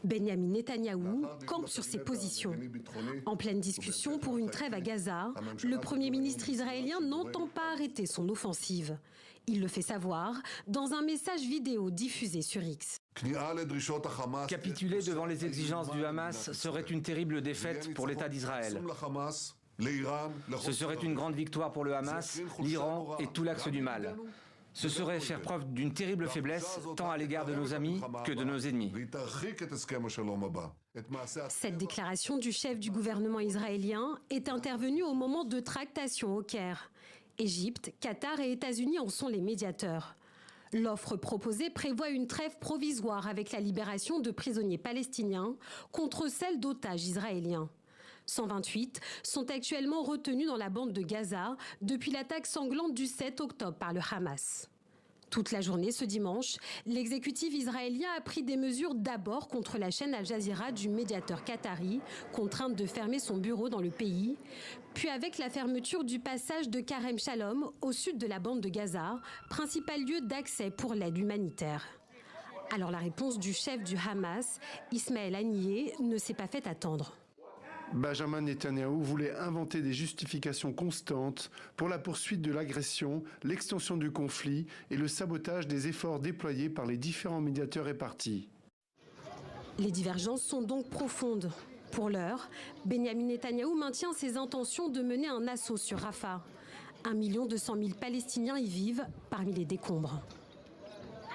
Benyamin Netanyahou campe sur ses positions. En pleine discussion pour une trêve à Gaza, le Premier ministre israélien n'entend pas arrêter son offensive. Il le fait savoir dans un message vidéo diffusé sur X. Capituler devant les exigences du Hamas serait une terrible défaite pour l'État d'Israël. Ce serait une grande victoire pour le Hamas, l'Iran et tout l'axe du mal. Ce serait faire preuve d'une terrible faiblesse, tant à l'égard de nos amis que de nos ennemis. Cette déclaration du chef du gouvernement israélien est intervenue au moment de tractations au Caire. Égypte, Qatar et États-Unis en sont les médiateurs. L'offre proposée prévoit une trêve provisoire avec la libération de prisonniers palestiniens contre celle d'otages israéliens. 128 sont actuellement retenus dans la bande de Gaza depuis l'attaque sanglante du 7 octobre par le Hamas. Toute la journée ce dimanche, l'exécutif israélien a pris des mesures d'abord contre la chaîne Al Jazeera du médiateur qatari, contrainte de fermer son bureau dans le pays, puis avec la fermeture du passage de Karem Shalom au sud de la bande de Gaza, principal lieu d'accès pour l'aide humanitaire. Alors la réponse du chef du Hamas, Ismaël Haniyeh, ne s'est pas fait attendre. Benjamin Netanyahou voulait inventer des justifications constantes pour la poursuite de l'agression, l'extension du conflit et le sabotage des efforts déployés par les différents médiateurs et partis. Les divergences sont donc profondes. Pour l'heure, Benyamin Netanyahou maintient ses intentions de mener un assaut sur Rafah. 1 200 000 Palestiniens y vivent parmi les décombres.